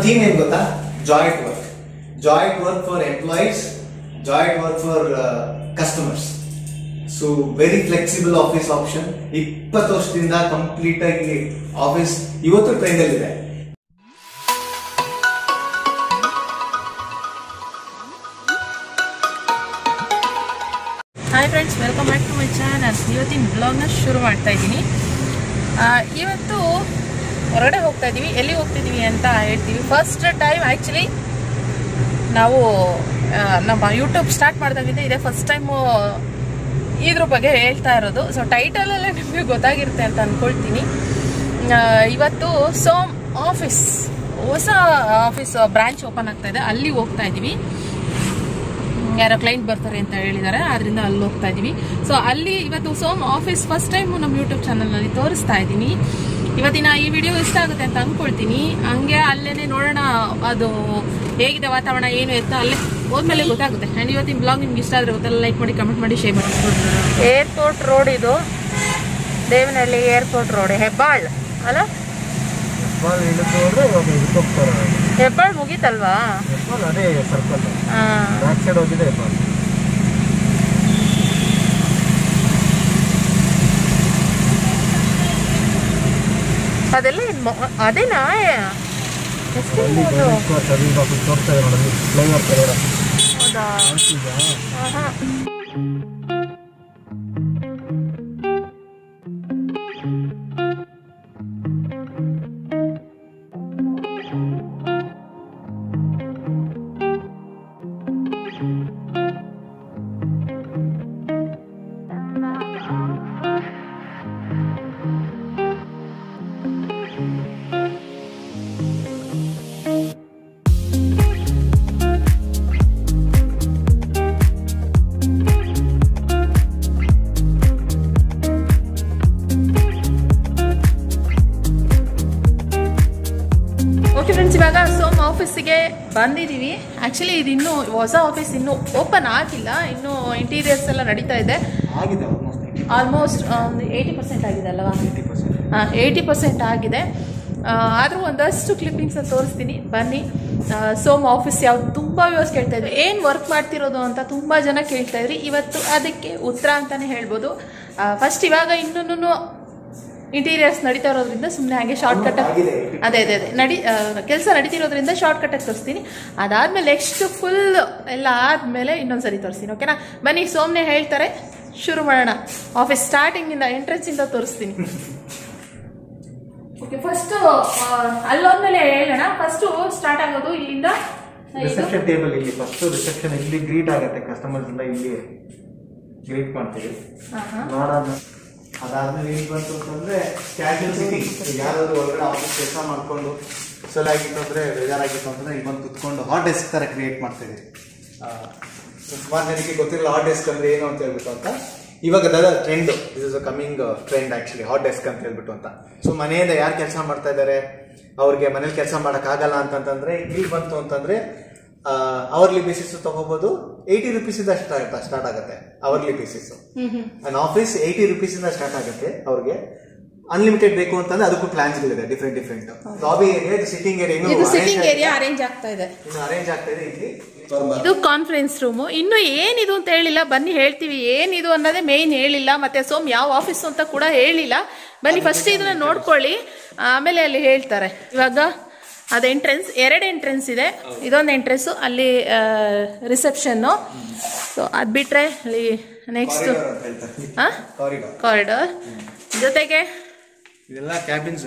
Theme ಏನ್ ಗೊತ್ತಾ? Joint work for employees, joint work for customers. So very flexible office option. 20 ವರ್ಷದಿಂದ complete ಆಗಿ office ಇವತ್ತು trend ಅಲ್ಲಿ ಇದೆ. Hi friends, welcome back to my channel. ಇವತ್ತಿನ ಬ್ಲಾಗ್ನ ಶುರು ಮಾಡ್ತಾ ಇದ್ದೀನಿ. ಇವತ್ತು ಹೊರಗಡೆ ಹೋಗ್ತಾ ಇದ್ದೀವಿ. ಎಲ್ಲಿ ಹೋಗ್ತಿದ್ದೀವಿ ಅಂತ ಹೇಳ್ತೀವಿ. ಫಸ್ಟ್ ಟೈಮ್ ಆ್ಯಕ್ಚುಲಿ ನಾವು ನಮ್ಮ ಯೂಟ್ಯೂಬ್ ಸ್ಟಾರ್ಟ್ ಮಾಡಿದಾಗಿಂದ ಇದೇ ಫಸ್ಟ್ ಟೈಮು ಇದ್ರ ಬಗ್ಗೆ ಹೇಳ್ತಾ ಇರೋದು. ಸೊ ಟೈಟಲಲ್ಲೇ ನಿಮಗೆ ಗೊತ್ತಾಗಿರುತ್ತೆ ಅಂತ ಅಂದ್ಕೊಳ್ತೀನಿ. ಇವತ್ತು ಸೋಮ್ ಆಫೀಸ್, ಹೊಸ ಆಫೀಸ್ ಬ್ರಾಂಚ್ ಓಪನ್ ಆಗ್ತಾ ಇದೆ, ಅಲ್ಲಿ ಹೋಗ್ತಾ ಇದ್ದೀವಿ. ಯಾರೋ ಕ್ಲೈಂಟ್ ಬರ್ತಾರೆ ಅಂತ ಹೇಳಿದ್ದಾರೆ, ಆದ್ರಿಂದ ಅಲ್ಲಿ ಹೋಗ್ತಾ ಇದೀವಿ. ಸೊ ಅಲ್ಲಿ ಇವತ್ತು ಸೋಮ್ ಆಫೀಸ್ ಫಸ್ಟ್ ಟೈಮ್ ನಮ್ಮ ಯೂಟ್ಯೂಬ್ ಚಾನಲ್ನಲ್ಲಿ ತೋರಿಸ್ತಾ ಇದ್ದೀನಿ. ಇವತ್ತಿನ ಈ ವಿಡಿಯೋ ಇಷ್ಟ ಆಗುತ್ತೆ ಅಂತ ಅಂದ್ಕೊಳ್ತೀನಿ. ಹಂಗೆ ಅಲ್ಲೇನೆ ನೋಡೋಣ ಅದು ಹೇಗಿದೆ ವಾತಾವರಣ ಏನು ಅಂತ ಅಲ್ಲೇ ಹೋದ್ಮೇಲೆ ಗೊತ್ತಾಗುತ್ತೆ. ಆ್ಯಂಡ್ ಇವತ್ತಿನ ಬ್ಲಾಗ್ ನಿಮ್ಗೆ ಇಷ್ಟ ಆದರೆ ಗೊತ್ತಲ್ಲ, ಲೈಕ್ ಮಾಡಿ, ಕಮೆಂಟ್ ಮಾಡಿ, ಶೇರ್ ಮಾಡಿ. ಏರ್ಪೋರ್ಟ್ ರೋಡ್ ಇದು, ದೇವನಹಳ್ಳಿ ಏರ್ಪೋರ್ಟ್ ರೋಡ್, ಹೆಬ್ಬಾಳ್ ಅಲ್ಲ? ಹೆಬ್ಬಾಳ್ ಮುಗೀತಲ್ವಾ? ಅದೆಲ್ಲ ಅದೇನಾ? ಹೌದಾ? ಓಕೆ ಫ್ರೆಂಡ್ಸ್, ಇವಾಗ ಸೋಮ್ ಆಫೀಸಿಗೆ ಬಂದಿದ್ದೀವಿ. ಆ್ಯಕ್ಚುಲಿ ಇದು ಇನ್ನೂ ಹೊಸ ಆಫೀಸ್, ಇನ್ನೂ ಓಪನ್ ಆಗಿಲ್ಲ. ಇನ್ನೂ ಇಂಟೀರಿಯರ್ಸ್ ಎಲ್ಲ ನಡೀತಾ ಇದೆ. ಆಲ್ಮೋಸ್ಟ್ ಒಂದು 80% ಆಗಿದೆ ಅಲ್ವಾ? 80% ಆಗಿದೆ. ಆದರೂ ಒಂದಷ್ಟು ಕ್ಲಿಪ್ಪಿಂಗ್ಸ್ ಅಂತ ತೋರಿಸ್ತೀನಿ, ಬನ್ನಿ. ಸೋಮ್ ಆಫೀಸ್ ಯಾವ್ದು ತುಂಬ ವ್ಯೂಸ್ ಕೇಳ್ತಾ ಇದ್ರಿ, ಏನು ವರ್ಕ್ ಮಾಡ್ತಿರೋದು ಅಂತ ತುಂಬ ಜನ ಕೇಳ್ತಾ ಇದ್ರಿ. ಇವತ್ತು ಅದಕ್ಕೆ ಉತ್ತರ ಅಂತಲೇ ಹೇಳ್ಬೋದು. ಫಸ್ಟ್ ಇವಾಗ ಇನ್ನೂ ಇಂಟೀರಿಯರ್ಸ್ ನಡೀತಾ ಇರೋದ್ರಿಂದ ಸುಮ್ಮನೆ ಹಾಗೆ ಶಾರ್ಟ್ಕಟ್ ಅದೇ ಕೆಲಸ ನಡೀತಿರೋದ್ರಿಂದ ಶಾರ್ಟ್ಕಟಾಗಿ ತೋರಿಸ್ತೀನಿ. ಅದಾದಮೇಲೆ ನೆಕ್ಸ್ಟ್ ಫುಲ್ ಎಲ್ಲ ಆದಮೇಲೆ ಇನ್ನೊಂದ್ಸರಿ ತೋರಿಸ್ತೀನಿ. ಓಕೆನಾ? ಬನ್ನಿ, ಸೋಮ್ನೆ ಹೇಳ್ತಾರೆ, ಶುರು ಮಾಡೋಣ. ಆಫೀಸ್ ಸ್ಟಾರ್ಟಿಂಗಿಂದ ಎಂಟ್ರೆನ್ಸಿಂದ ತೋರಿಸ್ತೀನಿ. ಓಕೆ, ಫಸ್ಟ್ ಅಲ್ಲೋದ್ಮೇಲೆ ಹೇಳೋಣ. ಫಸ್ಟ್ ಸ್ಟಾರ್ಟ್ ಆಗೋದು ಇಲ್ಲಿಂದ. ರಿಸೆಪ್ಷನ್ ಟೇಬಲ್ ಇಲ್ಲಿ, ಫಸ್ಟ್ ರಿಸೆಪ್ಷನ್ ಇಲ್ಲಿ ಗ್ರೀಟ್ ಆಗುತ್ತೆ. ಕಸ್ಟಮರ್ಸ್ ಎಲ್ಲ ಇಲ್ಲಿ ಗ್ರೀಟ್ ಮಾಡ್ತೀವಿ. ಅದಾದ್ಮೇಲೆ ಏನ್ ಬಂತು ಅಂತಂದ್ರೆ ಕ್ಯಾಶುವಲ್ ಸಿಟಿಂಗ್. ಯಾರಾದ್ರೂ ಹೊರಗಡೆ ಆಫೀಸ್ ಕೆಲಸ ಮಾಡ್ಕೊಂಡು ಆಗಿತ್ತು ಅಂದ್ರೆ, ಬೇಜಾರಾಗಿತ್ತು ಅಂತಂದ್ರೆ ಇಲ್ಲಿ ಬಂದು ಕುತ್ಕೊಂಡು ಹಾಟ್ ಡೆಸ್ಕ್ ತರ ಕ್ರಿಯೇಟ್ ಮಾಡ್ತಿದ್ದೀವಿ. ಸುಮಾರು ಜನಕ್ಕೆ ಗೊತ್ತಿರಲ್ಲ ಹಾಟ್ ಡೆಸ್ಕ್ ಅಂದ್ರೆ ಏನು ಅಂತ ಹೇಳ್ಬಿಟ್ಟು ಅಂತ. ಇವಾಗ ಅದರ trend, this is a coming trend actually, hot desk ಅಂತ ಹೇಳ್ಬಿಟ್ಟು ಅಂತ. ಸೊ ಮನೆಯಿಂದ ಯಾರು ಕೆಲಸ ಮಾಡ್ತಾ ಇದ್ದಾರೆ, ಅವ್ರಿಗೆ ಮನೇಲಿ ಕೆಲಸ ಮಾಡಕ್ ಆಗಲ್ಲ ಅಂತಂದ್ರೆ ಇಲ್ಲಿ ಬಂತು ಅಂತಂದ್ರೆ ಅವರ್ಲಿ ಬೇಸಿಸ್ ತಗೋಬಹುದು. 80 rupees ಇಂದ ಸ್ಟಾರ್ಟ್ ಆಗುತ್ತೆ hourly basis. And office 80 rupees ಇಂದ ಸ್ಟಾರ್ಟ್ ಆಗುತ್ತೆ. ಅವ್ರಿಗೆ ಅನ್ಲಿಮಿಟೆಡ್ ಬೇಕು ಅಂತಂದ್ರೆ ಅದಕ್ಕೂ ಪ್ಲಾನ್ಸ್ ಗಳಿದೆ, different. Lobby area, sitting area arrange ಆಗ್ತಾ ಇದೆ. ಇಲ್ಲಿ ಇದು ಕಾನ್ಫರೆನ್ಸ್ ರೂಮು. ಇನ್ನು ಏನಿದು ಅಂತ ಹೇಳಿಲ್ಲ, ಬನ್ನಿ ಹೇಳ್ತೀವಿ. ಏನಿದು ಅನ್ನೋದೇ ಮೇನ್ ಹೇಳಿಲ್ಲ. ಮತ್ತೆ ಸೋಮ್ ಯಾವ ಆಫೀಸ್ ಅಂತ ಕೂಡ ಹೇಳಿಲ್ಲ. ಬನ್ನಿ ಫಸ್ಟ್ ಇದನ್ನ ನೋಡ್ಕೊಳ್ಳಿ, ಆಮೇಲೆ ಅಲ್ಲಿ ಹೇಳ್ತಾರೆ. ಇವಾಗ ಅದು ಎಂಟ್ರೆನ್ಸ್, 2 ಎಂಟ್ರೆನ್ಸ್ ಇದೆ. ಇದೊಂದು ಎಂಟ್ರೆನ್ಸು, ಅಲ್ಲಿ ರಿಸೆಪ್ಷನ್ನು. ಸೊ ಅದು ಬಿಟ್ರೆ ಅಲ್ಲಿ ನೆಕ್ಸ್ಟ್ ಕಾರಿಡಾರ್, ಜೊತೆಗೆ ಇದೆಲ್ಲ ಕ್ಯಾಬಿನ್ಸ್.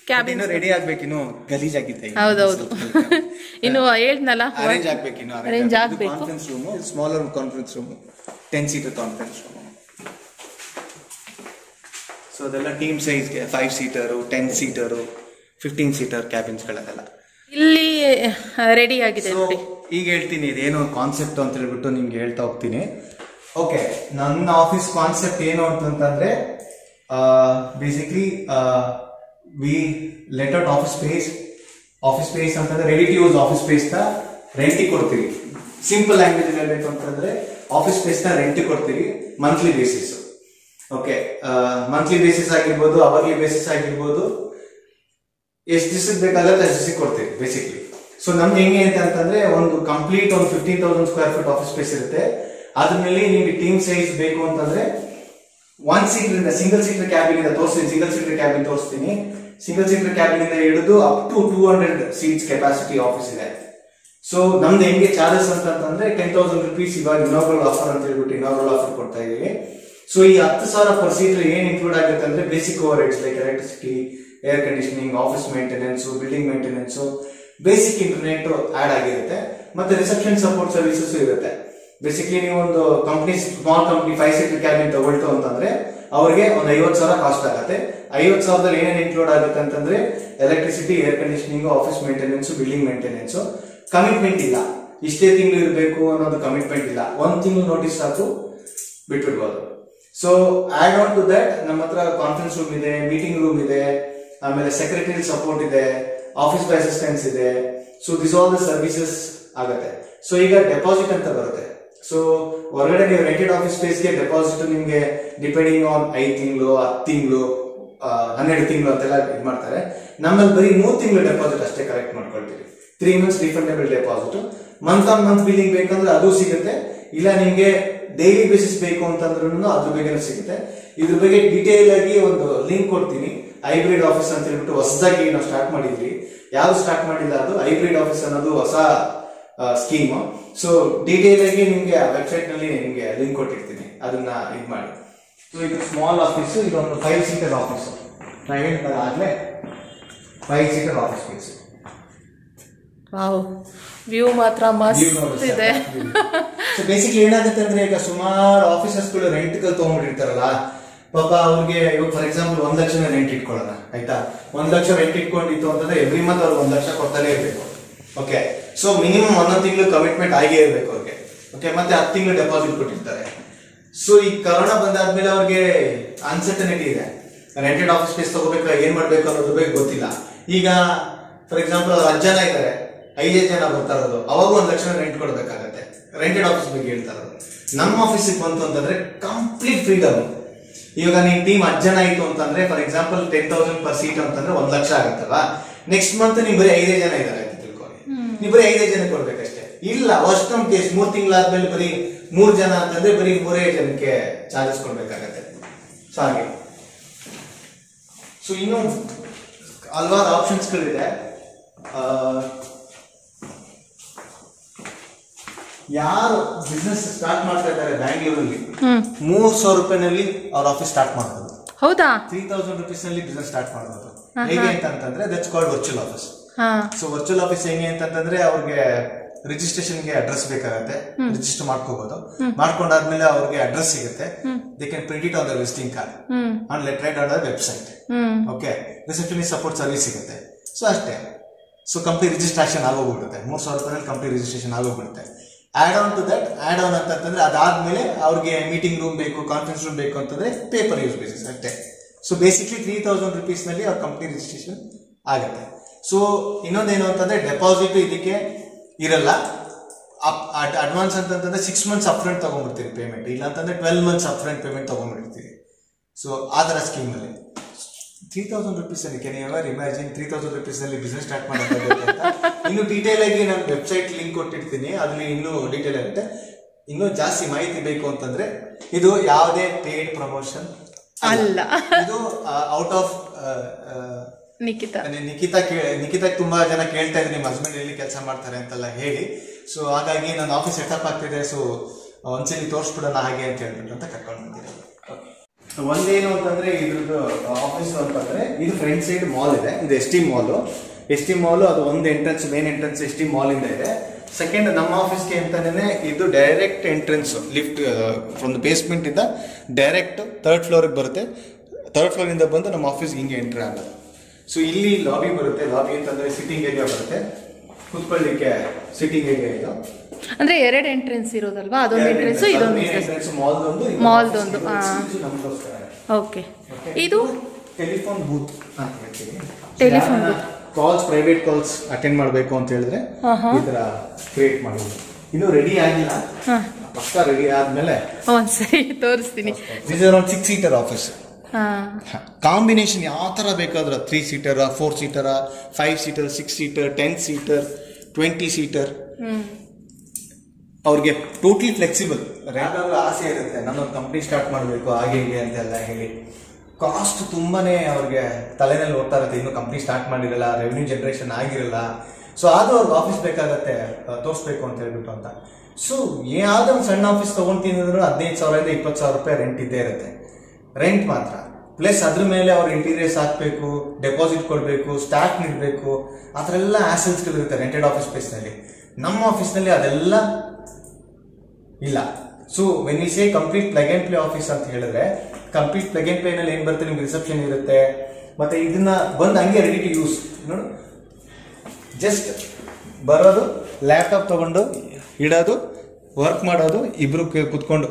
ಕ್ಯಾಬಿನ್ ರೆಡಿ ಆಗ್ಬೇಕು, ಇನ್ನು ಗಲೀಜ್ ಆಗಿದೆ. ಹೌದೌದು, ಇನ್ನು ಹೇಳ್ನಲ್ಲ, ಅರೇಂಜ್ ಆಗ್ಬೇಕು. ಅರೇಂಜ್ ಆಗ್ಬೇಕು. Conference room, smaller conference room, 10 seater conference room. So ಅದೆಲ್ಲ ಟೀಮ್ ಸೈಜ್ಗೆ 5 seater, 10 seater, 15 seater ಕ್ಯಾಬಿನ್ಸ್ ಗಳನ್ನೆಲ್ಲ ಇಲ್ಲಿ ರೆಡಿ ಆಗಿದೆ ನೋಡಿ. ಈಗ ಹೇಳ್ತೀನಿ ಇದೇನೋ ಕಾನ್ಸೆಪ್ಟ್ ಅಂತ ಹೇಳ್ಬಿಟ್ಟು ನಿಮ್ಗೆ ಹೇಳ್ತಾ ಹೋಗ್ತೀನಿ. ಓಕೆ, ನನ್ನ ಆಫೀಸ್ ಕಾನ್ಸೆಪ್ಟ್ ಏನು ಅಂತಂದ್ರೆ, basically we let out office space ಅಂತಂದ್ರೆ ready to use office space ನ ರೆಂಟಿಗೆ ಕೊಡ್ತೀವಿ. ಸಿಂಪಲ್ ಲ್ಯಾಂಗ್ವೇಜ್ ಹೇಳ್ಬೇಕು ಅಂತಂದ್ರೆ ಆಫೀಸ್ ಸ್ಪೇಸ್ ನ ರೆಂಟಿಗೆ ಕೊಡ್ತೀವಿ monthly basis. Okay, monthly basis ಆಗಿರ್ಬೋದು, ಅವರ್ಲಿ ಬೇಸಿಸ್ ಆಗಿರ್ಬೋದು, ಎಷ್ಟು ದಿವಸಕ್ಕೆ ಬೇಕಾಗುತ್ತೆ ಅಷ್ಟು ದಿವಸಕ್ಕೆ ಕೊಡ್ತೀವಿ. ಬೇಸಿಕ್ಲಿ. ಸೊ ನಮ್ಗೆ ಹೆಂಗೆ ಅಂತಂದ್ರೆ ಒಂದು ಕಂಪ್ಲೀಟ್ ಒಂದು 15,000 ಸ್ಕ್ವೇರ್ ಫೀಟ್ ಆಫೀಸ್ ಸ್ಪೇಸ್ ಇರುತ್ತೆ. ಅದ್ರಲ್ಲಿ ನಿಮ್ಗೆ ಟೀಮ್ ಸೈಜ್ ಬೇಕು ಅಂತಂದ್ರೆ 1 ಸೀಟರ್ ಸಿಂಗಲ್ ಸೀಟರ್ ಕ್ಯಾಬಿನ್ ಇಂದ ತೋರಿಸ್ತೀನಿ. ಸಿಂಗಲ್ ಸೀಟರ್ ಕ್ಯಾಬಿನ್ ತೋರಿಸ್ತೀನಿ. ಸಿಂಗಲ್ ಸೀಟರ್ ಕ್ಯಾಬಿನ್ ಇಂದ ಹಿಡಿದು up to 200 seats capacity office ಇದೆ. ಸೊ ನಮ್ದು ಹೆಂಗೆ ಚಾರ್ಜಸ್ ಅಂತಂದ್ರೆ 10,000 rupees ಇವಾಗ ಇನಾಗ್ರಲ್ ಆಫರ್ ಅಂತ ಹೇಳ್ಬಿಟ್ಟು ಇನಾಗ್ರಲ್ ಆಫರ್ ಕೊಡ್ತಾ ಇದೀವಿ. ಸೊ ಈ 10,000 ಪರ್ ಸೀಟರ್ ಏನ್ ಇನ್ಕ್ಲೂಡ್ ಆಗುತ್ತೆ ಅಂದ್ರೆ basic over heads like electricity, air conditioning, office maintenance, building maintenance, basic internet add ಆಗಿರುತ್ತೆ. ಮತ್ತೆ ರಿಸೆಪ್ಷನ್ ಸಪೋರ್ಟ್ ಸರ್ವಿಸಸ್ ಇರುತ್ತೆ. ಬೇಸಿಕ್ಲಿ ನೀವು ಒಂದು company small company 5 seater cabin ತಗೊಳ್ತು ಅಂತಂದ್ರೆ ಅವ್ರಿಗೆ ಒಂದು 50,000 ಕಾಸ್ಟ್ ಆಗುತ್ತೆ. 50,000ದಲ್ಲಿ ಏನೇನು ಇನ್ಕ್ಲೂಡ್ ಆಗುತ್ತೆ ಅಂತಂದ್ರೆ electricity, air conditioning, office maintenance, building maintenance. Commitment ಇಲ್ಲ, ಇಷ್ಟೇ ತಿಂಗಳು ಇರಬೇಕು ಅನ್ನೋದು ಕಮಿಟ್ಮೆಂಟ್ ಇಲ್ಲ. 1 ತಿಂಗಳು ನೋಟಿಸ್ ಸಾಕು, ಬಿಟ್ಬಿಡ್ಬೋದು. So add on to that ನಮ್ಮ ಹತ್ರ ಕಾನ್ಫರೆನ್ಸ್ ರೂಮ್ ಇದೆ, ಮೀಟಿಂಗ್ ರೂಮ್ ಇದೆ, ಆಮೇಲೆ ಸೆಕ್ರೆಟರಿ ಸಪೋರ್ಟ್ ಇದೆ, ಆಫೀಸ್ ಬೈ ಅಸಿಸ್ಟೆನ್ಸ್ ಇದೆ. So this all the services ಆಗುತ್ತೆ. ಸೊ ಈಗ ಡೆಪಾಸಿಟ್ ಅಂತ ಬರುತ್ತೆ. ಸೊ ಹೊರಗಡೆ ನೀವು ರೆಂಟೆಡ್ ಆಫೀಸ್ ಸ್ಪೇಸ್ಗೆ ಡೆಪಾಸಿಟ್ ನಿಮ್ಗೆ ಡಿಪೆಂಡಿಂಗ್ ಆನ್ 5 ತಿಂಗಳು, 10 ತಿಂಗಳು, 12 ತಿಂಗಳು ಅಂತೆಲ್ಲ ಇದು ಮಾಡ್ತಾರೆ. ನಮ್ಮಲ್ಲಿ ಬರೀ 3 ತಿಂಗಳು ಡೆಪಾಸಿಟ್ ಅಷ್ಟೇ ಕಲೆಕ್ಟ್ ಮಾಡ್ಕೊಳ್ತೀವಿ. 3 months refundable deposit. Month on month billing ಬೇಕಂದ್ರೆ ಅದು ಸಿಗುತ್ತೆ. ಇಲ್ಲ ನಿಮ್ಗೆ ಡೈಲಿ ಬೇಸಿಸ್ ಬೇಕು ಅಂತಂದ್ರೂ ಅದ್ರ ಬಗ್ಗೆ ಸಿಗುತ್ತೆ. ಇದ್ರ ಬಗ್ಗೆ ಡೀಟೇಲ್ ಆಗಿ ಒಂದು ಲಿಂಕ್ ಕೊಡ್ತೀನಿ. ಹೈಬ್ರಿಡ್ ಆಫೀಸ್ ಅಂತ ಹೇಳ್ಬಿಟ್ಟು ಹೊಸದಾಗಿ ನಾವು ಸ್ಟಾರ್ಟ್ ಮಾಡಿದ್ವಿ. ಯಾವ್ದು ಸ್ಟಾರ್ಟ್ ಮಾಡಿಲ್ಲ, ಅದು ಹೈಬ್ರಿಡ್ ಆಫೀಸ್ ಅನ್ನೋದು ಹೊಸ ಸ್ಕೀಮ್. ಸೊ ಡೀಟೇಲ್ ಆಗಿ ನಿಮ್ಗೆ ವೆಬ್ಸೈಟ್ ನಲ್ಲಿ ನಿಮ್ಗೆ ಲಿಂಕ್ ಕೊಟ್ಟಿರ್ತೀನಿ, ಅದನ್ನ ಇದು ಮಾಡಿ. ಸೊ ಇದು ಸ್ಮಾಲ್ ಆಫೀಸ್, ಇದೊಂದು 5 ಸೀಟರ್ ಆಫೀಸ್. ನಾ ಹೇಳಿದಾಗಲೇ 5 seater office space. Wow, view ಮಾತ್ರ ಮಸ್ತ್ ಇದೆ. ಸೊ ಬೇಸಿಕ್ಲಿ ಏನಾಗುತ್ತೆ ಅಂದ್ರೆ ಈಗ ಸುಮಾರು ಆಫೀಸರ್ಸ್ ಗಳು ರೆಂಟ್ ತಗೊಂಡ್ಬಿಟ್ಟಿರ್ತಾರಲ್ಲ, ಪಾಪ ಅವ್ರಿಗೆ ಇವಾಗ ಫಾರ್ ಎಕ್ಸಾಂಪಲ್ 1 ಲಕ್ಷ ರೆಂಟ್ ಇಟ್ಕೊಳ್ಳೋಣ, ಆಯ್ತಾ. 1 ಲಕ್ಷ ರೆಂಟ್ ಇಟ್ಕೊಂಡಿತ್ತು ಅಂತಂದ್ರೆ ಎವ್ರಿ ಮಂತ್ ಅವ್ರಿಗೆ 1 ಲಕ್ಷ ಕೊಡ್ತಾನೆ ಇರಬೇಕು. ಓಕೆ, ಸೊ ಮಿನಿಮಮ್ 11 ತಿಂಗಳು ಕಮಿಟ್ಮೆಂಟ್ ಆಗೇ ಇರಬೇಕು ಅವ್ರಿಗೆ. ಓಕೆ, ಮತ್ತೆ 10 ತಿಂಗಳು ಡೆಪಾಸಿಟ್ ಕೊಟ್ಟಿರ್ತಾರೆ. ಸೊ ಈ ಕರೋನಾ ಬಂದಾದ್ಮೇಲೆ ಅವ್ರಿಗೆ ಅನ್ಸರ್ಟನಿಟಿ ಇದೆ. ರೆಂಟೆಡ್ ಆಫೀಸ್ ಸ್ಪೇಸ್ ತಗೋಬೇಕು, ಏನ್ ಮಾಡ್ಬೇಕು ಅನ್ನೋದ್ರ ಬಗ್ಗೆ ಗೊತ್ತಿಲ್ಲ. ಈಗ ಫಾರ್ ಎಕ್ಸಾಂಪಲ್ ಅವ್ರು 10 ಜನ ಇದ್ದಾರೆ, 5 ಜನ ಬರ್ತಾ ಇರೋದು, ಅವಾಗ 1 ಲಕ್ಷ ರೆಂಟ್ ಕೊಡ್ಬೇಕಾಗತ್ತೆ. ರೆಂಟೆಡ್ ಆಫೀಸ್ ಬಗ್ಗೆ ಹೇಳ್ತಾ ಇರೋದು. ನಮ್ಮ ಆಫೀಸಿಗೆ ಬಂತು ಅಂತಂದ್ರೆ ಕಂಪ್ಲೀಟ್ ಫ್ರೀಡಮ್. ಇವಾಗ ನಿಮ್ ಟೀಮ್ 10 ಜನ ಆಯ್ತು ಅಂತಂದ್ರೆ ಫಾರ್ ಎಕ್ಸಾಂಪಲ್ 10,000 ಪರ್ ಸೀಟ್ ಅಂತಂದ್ರೆ 1 ಲಕ್ಷ ಆಗುತ್ತಲ್ಲ. ನೆಕ್ಸ್ಟ್ ಮಂತ್ ನೀವು ಬರೀ 5 ಜನ ಇದ್ದಾರೆ ಅಂತ ತಿಳ್ಕೊಳ್ಳಿ, ನೀವು ಬರೀ 5 ಜನ ಕೊಡ್ಬೇಕಷ್ಟೇ. ಇಲ್ಲ ವರ್ಸ್ಟ್ ಕಮ್ ಕೇಸ್ 3 ತಿಂಗಳಾದ್ಮೇಲೆ ಬರೀ 3 ಜನ ಅಂತಂದ್ರೆ ಬರೀ 3 ಜನಕ್ಕೆ ಚಾರ್ಜಸ್ ಕೊಡ್ಬೇಕಾಗತ್ತೆ. ಸೊ ಹಾಗೆ ಸೊ ಇನ್ನು ಹಲವಾರು ಆಪ್ಷನ್ಸ್ ಗಳಿದೆ. ಯಾರು ಬಿಸ್ನೆಸ್ ಸ್ಟಾರ್ಟ್ ಮಾಡ್ತಾ ಇದ್ದಾರೆ ಬ್ಯಾಂಗ್ಳೂರಲ್ಲಿ 3,000 ರೂಪಾಯಿನಲ್ಲಿ ಅವ್ರ ಆಫೀಸ್ ಸ್ಟಾರ್ಟ್ ಮಾಡಬಹುದು. ಹೌದಾ? 3,000 rupees ನಲ್ಲಿ ಬಿಸ್ನೆಸ್ ಸ್ಟಾರ್ಟ್ ಮಾಡಬಹುದು. ಹೇಗೆ ಅಂತಂದ್ರೆ that's called virtual office. So virtual office ಹೆಂಗೆ ಅಂತಂದ್ರೆ ಅವ್ರಿಗೆ ರಿಜಿಸ್ಟ್ರೇಷನ್ ಗೆ ಅಡ್ರೆಸ್ ಬೇಕಾಗತ್ತೆ, ರಿಜಿಸ್ಟರ್ ಮಾಡ್ಕೋಬಹುದು. ಮಾಡ್ಕೊಂಡಾದ್ಮೇಲೆ ಅವ್ರಿಗೆ ಅಡ್ರೆಸ್ ಸಿಗುತ್ತೆ. They can print it on the visiting card and letter on the website. Okay, receptionist support service ಸಿಗುತ್ತೆ. ಸೊ ಅಷ್ಟೇ. ಸೊ ಕಂಪ್ನಿ ರಿಜಿಸ್ಟ್ರೇಷನ್ ಆಗೋಗ್ಬಿಡುತ್ತೆ. 3,000 ರೂಪಾಯಿನಲ್ಲಿ ಕಂಪ್ನಿ ರಿಜಿಸ್ಟ್ರೇಷನ್ ಆಗೋಗ್ಬಿಡುತ್ತೆ. Add on to that, add on ಅಂತಂದ್ರೆ ಅದಾದ್ಮೇಲೆ ಅವ್ರಿಗೆ ಮೀಟಿಂಗ್ ರೂಮ್ ಬೇಕು, conference room ಬೇಕು ಅಂತಂದ್ರೆ ಪೇಪರ್ ಯೂಸ್ ಬೇಸಿಸ್ ಅಷ್ಟೇ. ಸೊ ಬೇಸಿಕ್ಲಿ 3,000 rupees ನಲ್ಲಿ ಅವ್ರ ಕಂಪ್ನಿ ರಿಜಿಸ್ಟ್ರೇಷನ್ ಆಗುತ್ತೆ. ಸೊ ಇನ್ನೊಂದೇನು ಅಂತಂದ್ರೆ ಡೆಪಾಸಿಟ್ ಇದಕ್ಕೆ ಇರಲ್ಲ. ಅಡ್ವಾನ್ಸ್ ಅಂತಂದ್ರೆ 6 months ಅಪ್ ಫ್ರಂಟ್ ತಗೊಂಡ್ಬಿಡ್ತೀವಿ ಪೇಮೆಂಟ್, ಇಲ್ಲ ಅಂತಂದ್ರೆ 12 months ಅಪ್ ಫ್ರಂಟ್ ಪೇಮೆಂಟ್ ತಗೊಂಡ್ಬಿಡ್ತೀವಿ. ಸೊ ಆ ತರ ಸ್ಕೀಮ್ ಅಲ್ಲಿ 3,000 rupees ಅಲ್ಲಿ ಕೆನ್ ಎವರ್ ಇಮ್ಯಾಜಿನ್ 3,000 rupees ನಲ್ಲಿ ಬಿಸ್ನೆಸ್ ಸ್ಟಾರ್ಟ್ ಮಾಡೋದು. ಇನ್ನು ಡೀಟೇಲ್ ಆಗಿ ನಾನು ವೆಬ್ಸೈಟ್ ಲಿಂಕ್ ಕೊಟ್ಟಿರ್ತೀನಿ, ಅದ್ರಲ್ಲಿ ಇನ್ನೂ ಡೀಟೇಲ್ ಆಗುತ್ತೆ. ಇನ್ನೂ ಜಾಸ್ತಿ ಮಾಹಿತಿ ಬೇಕು ಅಂತಂದ್ರೆ ಇದು ಯಾವುದೇ ಪೇಡ್ ಪ್ರಮೋಷನ್ ಅಲ್ಲ, ಇದು ಔಟ್ ಆಫ್ ನಿಖಿತಾ ತುಂಬಾ ಜನ ಕೇಳ್ತಾ ಇದ್ರು ನಿಮ್ಮ ಹಸ್ಬೆಂಡ್ ಎಲ್ಲಿ ಕೆಲಸ ಮಾಡ್ತಾರೆ ಅಂತೆಲ್ಲ ಹೇಳಿ. ಸೊ ಹಾಗಾಗಿ ನನ್ನ ಆಫೀಸ್ ಸೆಟಪ್ ಆಗ್ತಿದೆ, ಸೊ ಒಂದ್ಸಲಿ ತೋರಿಸ್ಬಿಡೋಣ ಹಾಗೆ ಅಂತ ಹೇಳ್ಬಿಟ್ಟು ಅಂತ ಕರ್ಕೊಂಡು ಬಂದಿರೋದು. ಒಂದೇನು ಅಂತಂದ್ರೆ ಇದ್ರದ್ದು ಆಫೀಸ್ ಅಂತಂದ್ರೆ ಇದು ಫ್ರಂಟ್ ಸೈಡ್ ಮಾಲ್ ಇದೆ. ಇದು ST ಮಾಲ್. ಅದು ಒಂದು entrance, main entrance ST mall ಇಂದ ಇದೆ. ಸೆಕೆಂಡ್ ನಮ್ಮ ಆಫೀಸ್ಗೆ ಅಂತಾನೆ ಇದು direct entrance, lift from the basement ಇಂದ ಡೈರೆಕ್ಟ್ 3rd floor ಬರುತ್ತೆ. 3rd floor ಇಂದ ಬಂದು ನಮ್ಮ ಆಫೀಸ್ಗೆ ಹಿಂಗೆ ಎಂಟ್ರಿ ಆಗೋದು. ಸೊ ಇಲ್ಲಿ ಲಾಬಿ ಬರುತ್ತೆ. ಲಾಬಿ ಅಂತಂದ್ರೆ ಸಿಟ್ಟಿಂಗ್ ಏರಿಯಾ ಬರುತ್ತೆ, ಕೂತ್ಕೊಳ್ಳಿಕ್ಕೆ ಸಿಟ್ಟಿಂಗ್ ಏರಿಯಾ ಇದು. ಅಂದ್ರೆ 2 ಎಂಟ್ರೆನ್ಸ್ ಇರೋದಲ್ವಾ? ಅದೊಂದು ಎಂಟ್ರೆನ್ಸ್, ಇದೊಂದು ಎಂಟ್ರೆನ್ಸ್, ಮಾಲ್ದೊಂದು. ಓಕೆ, ಇದು ಟೆಲಿಫೋನ್ ಬೂತ್ ಅಂತ ಹೇಳ್ತೀವಿ. Telephone booth calls, private calls attend ಮಾಡಬೇಕು ಅಂತ ಹೇಳಿದ್ರೆ ಈ ತರ ಕ್ರಿಯೇಟ್ ಮಾಡೋದು. ಇನ್ನು ರೆಡಿ ಆಗಿಲ್ಲ, ಪಕ್ಕ ರೆಡಿ ಆದ್ಮೇಲೆ ಒಂದ್ಸರಿ ತೋರಿಸ್ತೀನಿ. This is around 6 seater office. Combination ಯಾವ ಥರ ಬೇಕಾದ್ರೆ 3 ಸೀಟರ 4 ಸೀಟರ 5 ಸೀಟರ್ 6 ಸೀಟರ್ 10 ಸೀಟರ್ 20 ಸೀಟರ್ ಅವ್ರಿಗೆ ಟೋಟಲಿ ಫ್ಲೆಕ್ಸಿಬಲ್. ಯಾರಾದ್ರೂ ಆಸೆ ಇರುತ್ತೆ ನನ್ನೊಂದು ಕಂಪ್ನಿ ಸ್ಟಾರ್ಟ್ ಮಾಡಬೇಕು ಹಾಗೆ ಹೀಗೆ ಅಂತೆಲ್ಲ ಹೇಳಿ ಕಾಸ್ಟ್ ತುಂಬಾನೇ ಅವ್ರಿಗೆ ತಲೆನಲ್ಲಿ ಓಡ್ತಾ ಇರುತ್ತೆ. ಇನ್ನೂ ಕಂಪ್ನಿ ಸ್ಟಾರ್ಟ್ ಮಾಡಿರಲ್ಲ, ರೆವೆನ್ಯೂ ಜನರೇಷನ್ ಆಗಿರಲ್ಲ. ಸೊ ಆದ್ರೂ ಅವ್ರಿಗೆ ಆಫೀಸ್ ಬೇಕಾಗತ್ತೆ ತೋರಿಸ್ಬೇಕು ಅಂತ ಹೇಳ್ಬಿಟ್ಟು ಅಂತ. ಸೊ ಯಾವ್ದೋ ಒಂದು ಸಣ್ಣ ಆಫೀಸ್ ತಗೊಂತೀನಿ ಅಂದ್ರೆ 15,000 ಇಂದ 20,000 ರೂಪಾಯಿ ರೆಂಟ್ ಇದ್ದೇ ಇರುತ್ತೆ, ರೆಂಟ್ ಮಾತ್ರ. ಪ್ಲಸ್ ಅದ್ರ ಮೇಲೆ ಅವ್ರು ಇಂಟೀರಿಯರ್ಸ್ ಹಾಕ್ಬೇಕು, ಡೆಪಾಸಿಟ್ ಕೊಡಬೇಕು, ಸ್ಟಾಫ್ ನೀಡಬೇಕು, ಆ ಥರ ಎಲ್ಲ ಆಸೆಲ್ಸ್ಗಳಿರುತ್ತೆ ರೆಂಟೆಡ್ ಆಫೀಸ್ ಸ್ಪೇಸ್ನಲ್ಲಿ. ನಮ್ಮ ಆಫೀಸ್ನಲ್ಲಿ ಅದೆಲ್ಲ ಇಲ್ಲ. So when we say complete plug and play office ಅಂತ ಹೇಳಿದ್ರೆ, ಕಂಪ್ಲೀಟ್ ಪ್ಲಗ್ ಅಂಡ್ ಪ್ಲೇ ನಲ್ಲಿ ಏನ್ ಬರುತ್ತೆ, ನಿಮ್ಗೆ ರಿಸೆಪ್ಷನ್ ಇರುತ್ತೆ, ಮತ್ತೆ ಇದನ್ನ ಬಂದು ಹಂಗೆ ರೆಡಿ ಟು ಯೂಸ್. ನೋಡು, ಜಸ್ಟ್ ಬರೋದು, ಲ್ಯಾಪ್ಟಾಪ್ ತಗೊಂಡು ಇಡೋದು, ವರ್ಕ್ ಮಾಡೋದು, ಇಬ್ರು ಕುತ್ಕೊಂಡು.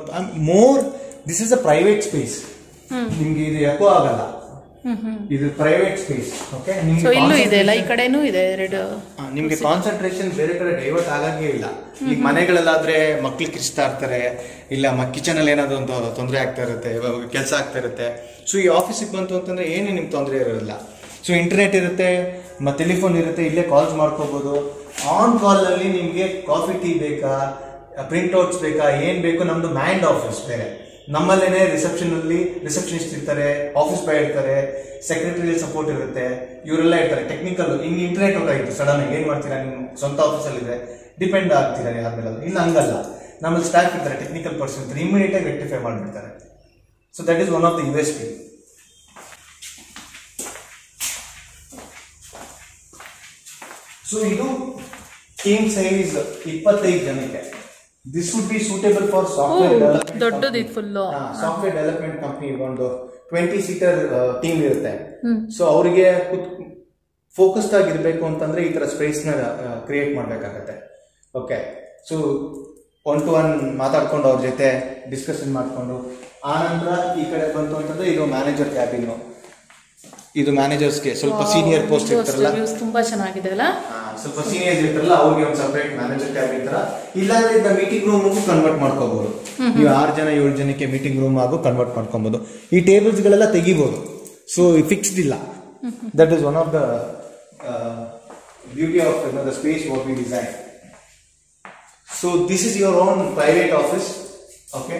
More this is a private space. ನಿಮ್ಗೆ ಇದು ಯಾಕೋ ಆಗಲ್ಲ, ಇದು ಪ್ರೈವೇಟ್ ಸ್ಪೇಸ್. ಓಕೆ, ನಿಮ್ಗೆ ಕಾನ್ಸಂಟ್ರೇಷನ್ ಬೇರೆ ಕಡೆ ಡೈವರ್ಟ್ ಆಗಂಗೇ ಇಲ್ಲ. ಈಗ ಮನೆಗಳಲ್ಲಾದ್ರೆ ಮಕ್ಳು ಕಿರ್ಚ್ತಾ ಇರ್ತಾರೆ, ಇಲ್ಲ ಕಿಚನ್ ಅಲ್ಲಿ ಏನಾದ್ರು ಒಂದು ತೊಂದರೆ ಆಗ್ತಾ ಇರುತ್ತೆ, ಕೆಲಸ ಆಗ್ತಾ ಇರುತ್ತೆ. ಸೊ ಈ ಆಫೀಸಿಗೆ ಬಂತು ಅಂತಂದ್ರೆ ಏನೇ ನಿಮ್ಗೆ ತೊಂದರೆ ಇರೋದಿಲ್ಲ. ಸೊ ಇಂಟರ್ನೆಟ್ ಇರುತ್ತೆ, ಮತ್ತೆ ಟೆಲಿಫೋನ್ ಇರುತ್ತೆ, ಇಲ್ಲೇ ಕಾಲ್ಸ್ ಮಾಡ್ಕೋಬಹುದು. ಆನ್ ಕಾಲ್ ನಲ್ಲಿ ನಿಮ್ಗೆ ಕಾಫಿ ಟೀ ಬೇಕಾ, ಪ್ರಿಂಟ್ಔಟ್ಸ್ ಬೇಕಾ, ಏನ್ ಬೇಕು, ನಮ್ದು ಮ್ಯಾಂಡ್ ಆಫೀಸ್ ಬೇರೆ. ನಮ್ಮಲ್ಲೇನೆ ರಿಸೆಪ್ಷನ್ ಅಲ್ಲಿ ರಿಸೆಪ್ಷನಿಸ್ಟ್ ಇರ್ತಾರೆ, ಆಫೀಸ್ ಬಾಯ್ ಇರ್ತಾರೆ, ಸೆಕ್ರೆಟರಿ ಸಪೋರ್ಟ್ ಇರುತ್ತೆ, ಇವರೆಲ್ಲ ಇರ್ತಾರೆ. ಟೆಕ್ನಿಕಲ್ ಹಿಂಗೆ ಇಂಟರ್ನೆಟ್ ಹೋಗಾಯ್ತು ಸಡನ್ ಆಗಿ ಏನ್ ಮಾಡ್ತೀರಾ, ನಿಮ್ ಸ್ವಂತ ಆಫೀಸಲ್ಲಿ ಇದೆ, ಡಿಪೆಂಡ್ ಆಗ್ತೀರಾ ಯಾರ ಮೇಲೆ. ಇಲ್ಲ ಹಂಗಲ್ಲ, ನಮ್ಮಲ್ಲಿ ಸ್ಟಾಫ್ ಇರ್ತಾರೆ, ಟೆಕ್ನಿಕಲ್ ಪರ್ಸನ್ ಇರ್ತಾರೆ, ಇಮಿಡಿಯೇಟ್ ಆಗಿ ರೆಕ್ಟಿಫೈ ಮಾಡಿಬಿಡ್ತಾರೆ. So that is one of the USP. So ಇದು ಟೀಮ್ ಸೈಜ್ 25 ಜನಕ್ಕೆ. This would be suitable for software development company. ಒಂದು 20 ಸೀಟರ್ ಟೀಮ್ ಇರುತ್ತೆ. ಸೊ ಅವರಿಗೆ ಫೋಕಸ್ಡ್ ಆಗಿರ್ಬೇಕು ಅಂತಂದ್ರೆ ಈ ತರ ಸ್ಪೇಸ್ ನ ಕ್ರಿಯೇಟ್ ಮಾಡ್ಬೇಕಾಗತ್ತೆ. ಓಕೆ, ಸೊ 1-to-1 ಮಾತಾಡ್ಕೊಂಡು ಅವ್ರ ಜೊತೆ ಡಿಸ್ಕಷನ್ ಮಾಡ್ಕೊಂಡು, ಆ ನಂತರ ಈ ಕಡೆ ಬಂತು ಅಂತಂದ್ರೆ ಇದು ಮ್ಯಾನೇಜರ್ ಕ್ಯಾಬಿನ್. ಇದು ಮ್ಯಾನೇಜರ್ಸ್ಗೆ ಸ್ವಲ್ಪ ಸೀನಿಯರ್ ಪೋಸ್ಟ್ ಇರ್ತಾರಲ್ಲ, ತುಂಬಾ ಚೆನ್ನಾಗಿದೆ ಅಲ್ಲ, ಸ್ವಲ್ಪ ಸೀನಿಯರ್ಸ್ ಇರ್ತಾರಲ್ಲ ಅವ್ರಿಗೆ ಒಂದು ಸಪರೇಟ್ ಮ್ಯಾನೇಜರ್ ಕ್ಯಾಬಿನ್ ತರ. ಇಲ್ಲಾಂದ್ರೆ ಇದನ್ನ ಮೀಟಿಂಗ್ ರೂಮ್ ಕನ್ವರ್ಟ್ ಮಾಡ್ಕೋಬಹುದು. ನೀವು 6 ಜನ 7 ಜನಕ್ಕೆ ಮೀಟಿಂಗ್ ರೂಮ್ ಆಗು ಕನ್ವರ್ಟ್ ಮಾಡ್ಕೊಬಹುದು. ಈ ಟೇಬಲ್ಸ್ ಗಳೆಲ್ಲ ತೆಗಿಬಹುದು. ಸೊ ಫಿಕ್ಸ್ಡ್ ಇಲ್ಲ. That is one of the beauty of the space what we design. So this is your own private office. Okay,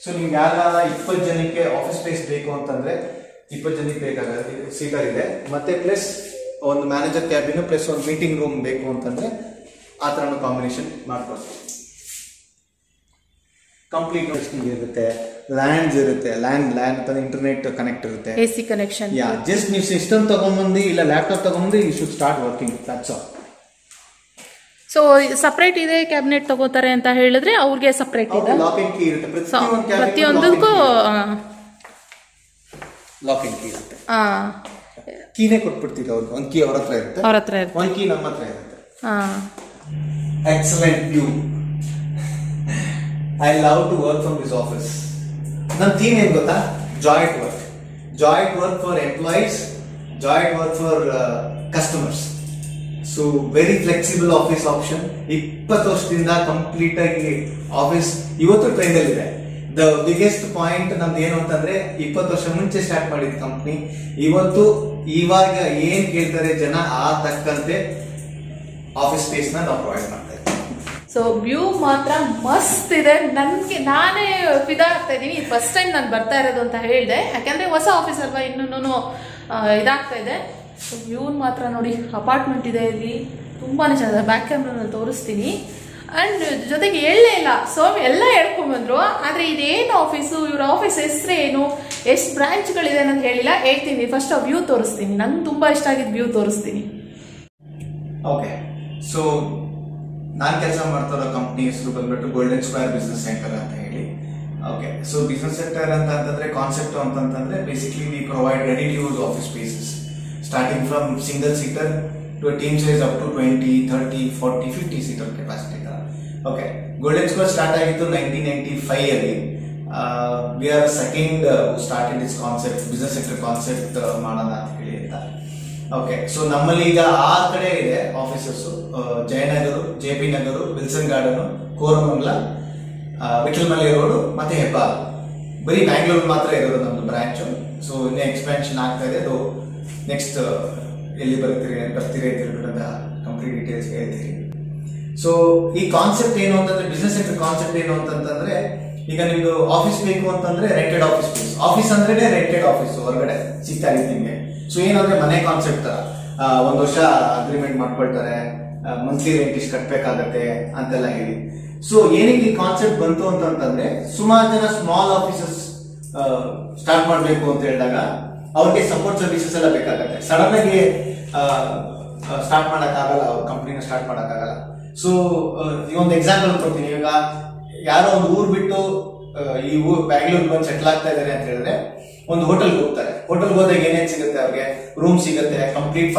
so ನಿಮ್ಗೆ ಯಾರ 20 ಜನಕ್ಕೆ ಆಫೀಸ್ ಸ್ಪೇಸ್ ಬೇಕು ಅಂತಂದ್ರೆ 20 ಜನಕ್ಕೆ ಬೇಕಾಗುತ್ತೆ, ಸೀಟರ್ ಇದೆ, ಮತ್ತೆ ಪ್ಲಸ್ ಒಂದು ಮ್ಯಾನೇಜರ್ ಕ್ಯಾಬಿನ್ ಪ್ಲಸ್ ಒಂದು ಮೀಟಿಂಗ್ ರೂಮ್ ಬೇಕು ಅಂತಂದ್ರೆ ಆ ತರ ಕಾಂಬಿನೇಷನ್ ಮಾಡ್ಕೊಳ್ತೀವಿ. ಕಂಪ್ಲೀಟ್ ಇರುತ್ತೆ, ಲ್ಯಾಂಡ್ಸ್ ಇರುತ್ತೆ, ಲ್ಯಾಂಡ್ ಅಂತಂದ್ರೆ ಇಂಟರ್ನೆಟ್ ಕನೆಕ್ಟ್ ಇರುತ್ತೆ, AC ಕನೆಕ್ಷನ್. ಯಾ, ಜಸ್ಟ್ ನೀವು ಸಿಸ್ಟಮ್ ತಗೊಂಡ್ಬಂದು ಇಲ್ಲ ಲ್ಯಾಪ್ಟಾಪ್ ತಗೊಂಡ್ಬಂದು you should start working, that's all. So separate ಇದೆ ಕ್ಯಾಬಿನೆಟ್ ತಗೋತಾರೆ ಅಂತ ಹೇಳಿದ್ರೆ ಅವ್ರಿಗೆ ಸಪರೇಟ್ ಇದೆ, ಲಾಕಿಂಗ್ ಕೀ ಇರುತ್ತೆ, ಪ್ರತಿಯೊಂದಕ್ಕೂ ಲಾಕಿಂಗ್ ಕೀ ಇರುತ್ತೆ. ಕೀನೇ ಕೊಟ್ಬಿಡ್ತೀವಿ ಅವ್ರಿಗೆ. ಒಂದು ಕೀ ಅವ್ರ ಹತ್ರ ಇರುತ್ತೆ, ಒಂದು ಕೀ ನಮ್ಮ ಹತ್ರ ಇರುತ್ತೆ. Excellent view. I love to work from this office. ನನ್ನ ಥೀಮ್ ಏನ್ ಗೊತ್ತಾ, joint work. Joint work for employees, joint work for customers. So very flexible office option. 20 ವರ್ಷದಿಂದ ಕಂಪ್ಲೀಟ್ ಆಗಿ ಆಫೀಸ್ ಇವತ್ತು ಟ್ರೆಂಡ್ ಅಲ್ಲಿ ಇದೆ. ದ ಬಿಗ್ಗೆಸ್ಟ್ ಪಾಯಿಂಟ್ ನಮ್ದು ಏನು ಅಂತಂದ್ರೆ 20 ವರ್ಷ ಮುಂಚೆ ಸ್ಟಾರ್ಟ್ ಮಾಡಿದ ಕಂಪ್ನಿ. ಇವಾಗ ಏನ್ ಕೇಳ್ತಾರೆ ಜನ ಆ ತಕ್ಕಂತೆ ಆಫೀಸ್ ಸ್ಪೇಸ್ ನ ನಾವು ಪ್ರೊವೈಡ್ ಮಾಡ್ತಾ ಇದ್ದೀವಿ. ಸೊ ವ್ಯೂ ಮಾತ್ರ ಮಸ್ತ್ ಇದೆ. ನಾನೇ ಫಿದಾ ಆಗ್ತಾ ಇದ್ದೀನಿ. ಫಸ್ಟ್ ಟೈಮ್ ನಾನು ಬರ್ತಾ ಇರೋದು ಅಂತ ಹೇಳಿದೆ, ಯಾಕಂದ್ರೆ ಹೊಸ ಆಫೀಸ್ ಅಲ್ವಾ, ಇನ್ನೂ ಇದಾಗ್ತಾ ಇದೆ. ವ್ಯೂ ಮಾತ್ರ ನೋಡಿ, ಅಪಾರ್ಟ್ಮೆಂಟ್ ಇದೆ ಇಲ್ಲಿ, ತುಂಬಾನೇ ಚೆನ್ನಾಗಿದೆ. ಬ್ಯಾಕ್ ಕ್ಯಾಮ್ರಾನಲ್ಲಿ ತೋರಿಸ್ತೀನಿ. ಅಂಡ್ ಜೊತೆಗೆ ಹೇಳಲೇ ಇಲ್ಲ, ಸೊ ಎಲ್ಲ ಹೇಳ್ಕೊಂಡ್ಬಂದ್ರು. ಆದ್ರೆ ಇದೇನು ಆಫೀಸು, ಇವ್ರ ಆಫೀಸ್ ಹೆಸರು ಏನು, ಎಷ್ಟು ಬ್ರಾಂಚ್ಗಳಿದೆ ಅಂತ ಹೇಳಿಲ್ಲ. ಹೇಳ್ತೀನಿ, ಫಸ್ಟ್ ಆ ವ್ಯೂ ತೋರಿಸ್ತೀನಿ. ನಂಗೆ ತುಂಬಾ ಇಷ್ಟ ಆಗಿದ್ದು ವ್ಯೂ ತೋರಿಸ್ತೀನಿ. ಓಕೆ, ಸೊ ನಾನು ಕೆಲಸ ಮಾಡ್ತಿರೋ ಕಂಪ್ನಿ ಹೆಸರು ಬಂದ್ಬಿಟ್ಟು ಗೋಲ್ಡನ್ ಸ್ಕ್ವೇರ್ ಬಿಸ್ನೆಸ್ ಸೆಂಟರ್ ಅಂತ ಹೇಳಿ. ಓಕೆ, ಸೊ ಬಿಸ್ನೆಸ್ ಸೆಂಟರ್ ಅಂತಂದ್ರೆ ಕಾನ್ಸೆಪ್ಟ್ ಅಂತಂದ್ರೆ basically we provide ready to use office spaces starting from single seater to team size up to 20, 30, 40, 50 seater capacity. Okay, Golden Square start ಆಗಿತ್ತು 1995 ಅಲ್ಲಿ. We are second started this concept, business sector concept ಮಾಡೋಣ ಅಂತ ಹೇಳಿ ಅಂತ. Okay, so ನಮ್ಮಲ್ಲಿ ಈಗ 6 ಕಡೆ ಇದೆ ಆಫೀಸಸ್. ಜಯನಗರ, JP ನಗರ, ವಿಲ್ಸನ್ ಗಾರ್ಡನ್, ಕೋರಮಂಗಲ, ವಿಠಲ್ ಮಲೆ ರೋಡ್ ಮತ್ತೆ ಹೆಬ್ಬಾಲ್. ಬರೀ ಬ್ಯಾಂಗ್ಳೂರ್ ಮಾತ್ರ ಇರೋದು ನಮ್ದು ಬ್ರಾಂಚ್. ಸೊ ಇನ್ನೇ ಎಕ್ಸ್ಪ್ಯಾನ್ಷನ್ ಆಗ್ತಾ ಇದೆ. ಅದು ನೆಕ್ಸ್ಟ್ ಎಲ್ಲಿ ಬರ್ತೀರಿ ಅಂತ ಕಂಪ್ಲೀಟ್ ಡೀಟೇಲ್ಸ್ ಹೇಳ್ತೀರಿ. ಸೊ ಈ ಕಾನ್ಸೆಪ್ಟ್ ಏನು ಅಂತಂದ್ರೆ, ಬಿಸ್ನೆಸ್ ಸೆಂಟರ್ ಕಾನ್ಸೆಪ್ಟ್ ಏನು ಅಂತಂದ್ರೆ, ಈಗ ನಿಮ್ದು ಆಫೀಸ್ ಬೇಕು ಅಂತಂದ್ರೆ ರೆಂಟೆಡ್ ಆಫೀಸ್ ಸ್ಪೇಸ್. ಆಫೀಸ್ ಅಂದ್ರೆ ರೆಂಟೆಡ್ ಆಫೀಸ್ ಹೊರಗಡೆ ಸಿಗ್ತಾ ಇದೆ ನಿಮ್ಗೆ. ಸೊ ಏನಂದ್ರೆ ಮನೆ ಕಾನ್ಸೆಪ್ಟ್ ತರ 1 ವರ್ಷ ಅಗ್ರಿಮೆಂಟ್ ಮಾಡ್ಕೊಳ್ತಾರೆ, ಮಂತ್ಲಿ ರೆಂಟ್ ಇಷ್ಟು ಕಟ್ಬೇಕಾಗತ್ತೆ ಅಂತೆಲ್ಲ ಹೇಳಿ. ಸೊ ಏನಕ್ಕೆ ಕಾನ್ಸೆಪ್ಟ್ ಬಂತು ಅಂತಂದ್ರೆ, ಸುಮಾರು ಜನ ಸ್ಮಾಲ್ ಆಫೀಸಸ್ ಸ್ಟಾರ್ಟ್ ಮಾಡ್ಬೇಕು ಅಂತ ಹೇಳಿದಾಗ ಅವ್ರಿಗೆ ಸಪೋರ್ಟ್ ಸರ್ವಿಸಸ್ ಎಲ್ಲ ಬೇಕಾಗತ್ತೆ. ಸಡನ್ ಆಗಿ ಸ್ಟಾರ್ಟ್ ಮಾಡಕ್ಕಾಗಲ್ಲ, ಅವ್ರ ಕಂಪ್ನಿನ ಸ್ಟಾರ್ಟ್ ಮಾಡಕ್ಕಾಗಲ್ಲ. ಸೊ ಈ ಒಂದು ಎಕ್ಸಾಂಪಲ್ ಕೊಡ್ತೀನಿ. ಇವಾಗ ಯಾರೋ ಒಂದು ಊರ್ ಬಿಟ್ಟು ಈ ಬ್ಯಾಂಗ್ಳೂರ್ ಬಂದು ಸೆಟ್ಲ್ ಆಗ್ತಾ ಇದಾರೆ ಅಂತ ಹೇಳಿದ್ರೆ, ಒಂದು ಹೋಟೆಲ್ಗೆ ಹೋಗ್ತಾರೆ. ಹೋಟೆಲ್ಗೆ ಹೋದಾಗ ಏನೇನ್ ಸಿಗುತ್ತೆ ಅವ್ರಿಗೆ? ರೂಮ್ ಸಿಗುತ್ತೆ, ಕಂಪ್ಲೀಟ್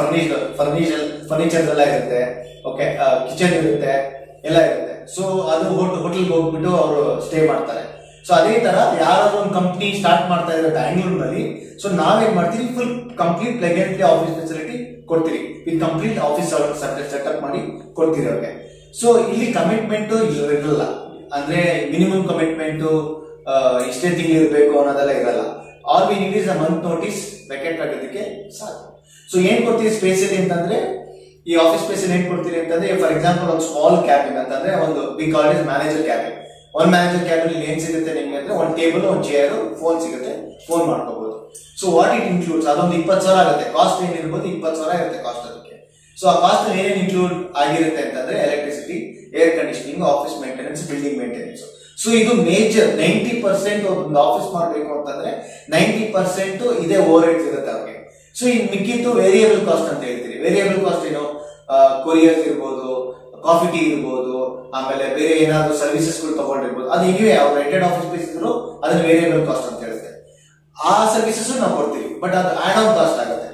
ಫರ್ನಿಚರ್ ಎಲ್ಲ ಇರುತ್ತೆ, ಓಕೆ, ಕಿಚನ್ ಇರುತ್ತೆ, ಎಲ್ಲ ಇರುತ್ತೆ. ಸೊ ಅದು ಹೋಟೆಲ್ಗೆ ಹೋಗ್ಬಿಟ್ಟು ಅವರು ಸ್ಟೇ ಮಾಡ್ತಾರೆ. ಸೊ ಅದೇ ತರ ಯಾರಾದ್ರೂ ಒಂದು ಕಂಪ್ನಿ ಸ್ಟಾರ್ಟ್ ಮಾಡ್ತಾ ಇದ್ರೆ ಬ್ಯಾಂಗ್ಳೂರ್ನಲ್ಲಿ, ಸೊ ನಾವೇನ್ ಮಾಡ್ತೀವಿ, full complete plug and play office facility ಕೊಡ್ತೀವಿ. ಇದು ಕಂಪ್ಲೀಟ್ ಆಫೀಸ್ ಸೆಟಪ್ ಮಾಡಿ ಕೊಡ್ತೀವಿ ಅವ್ರಿಗೆ. ಸೊ ಇಲ್ಲಿ ಕಮಿಟ್ಮೆಂಟ್ ಇರಲ್ಲ, ಅಂದ್ರೆ ಮಿನಿಮಮ್ ಕಮಿಟ್ಮೆಂಟ್ ಇಷ್ಟೇ ತಿಂಗಳು ಇರಬೇಕು ಅನ್ನೋದೆಲ್ಲ ಇರಲ್ಲ. All we need is a month notice vacate ಆಗೋದಕ್ಕೆ ಸಾಕು. ಸೊ ಏನ್ ಕೊಡ್ತೀವಿ ಸ್ಪೇಸ್ ಅಲ್ಲಿ ಅಂತಂದ್ರೆ, ಈ ಆಫೀಸ್ ಸ್ಪೇಸ್ ಅಲ್ಲಿ ಏನ್ ಕೊಡ್ತೀರಿ ಅಂತಂದ್ರೆ, ಫಾರ್ ಎಕ್ಸಾಂಪಲ್ ಒಂದು ಸ್ಮಾಲ್ ಕ್ಯಾಬಿನ್ ಅಂತಂದ್ರೆ, ಒಂದು we call it manager cabin. ಒಂದು ಮ್ಯಾನೇಜರ್ ಕ್ಯಾಬಿನ್ ಏನ್ ಸಿಗುತ್ತೆ ನಿಮ್ಗೆ ಅಂದ್ರೆ, ಒಂದು ಟೇಬಲ್, ಒಂದು ಚೇರ್, ಫೋನ್ ಸಿಗುತ್ತೆ, ಫೋನ್ ಮಾಡ್ಕೋಬಹುದು. ಸೊ ವಾಟ್ ಇಟ್ ಇನ್ಕ್ಲೂಡ್ಸ್, ಅದೊಂದು 20,000 ಆಗುತ್ತೆ ಕಾಸ್ಟ್. ಏನಿರ್ಬೋದು 20,000 ಇರುತ್ತೆ ಕಾಸ್ಟ್ ಅದಕ್ಕೆ. ಸೊ ಆ ಕಾಸ್ಟ್ ಏನೇನು ಇನ್ಕ್ಲೂಡ್ ಆಗಿರುತ್ತೆ ಅಂತಂದ್ರೆ, electricity, air conditioning, office maintenance, building maintenance. So ಇದು ಮೇಜರ್ 90% ಒಂದು ಆಫೀಸ್ ಮಾಡಬೇಕು ಅಂತಂದ್ರೆ 90% ಇದೇ ಓವರ್ ಹೆಡ್ಸ್ ಇರುತ್ತೆ ಅವ್ರಿಗೆ. ಸೊ ಈ ಮಿಕ್ಕಿದ್ದು ವೇರಿಯಬಲ್ ಕಾಸ್ಟ್ ಅಂತ ಹೇಳ್ತೀರಿ. ವೇರಿಯಬಲ್ ಕಾಸ್ಟ್ ಏನು? ಕೊರಿಯರ್ಸ್ ಇರ್ಬೋದು, ಕಾಫಿ ಟೀ ಇರ್ಬೋದು, ಆಮೇಲೆ ಬೇರೆ ಏನಾದ್ರು ಸರ್ವಿಸಸ್ ಗಳು ತಗೊಂಡಿರ್ಬೋದು. ಅದು ಹಿಂಗೆ ಅವ್ರು ರೆಂಟೆಡ್ ಆಫೀಸ್ ಸ್ಪೇಸ್ ಇದ್ರು ಅದನ್ನ ವೇರಿಯಬಲ್ ಕಾಸ್ಟ್ ಅಂತ ಹೇಳುತ್ತೆ. ಆ ಸರ್ವಿಸಸ್ ನಾವು ಕೊಡ್ತೀವಿ, ಬಟ್ ಅದು ಆಡ್ ಆನ್ ಕಾಸ್ಟ್ ಆಗುತ್ತೆ,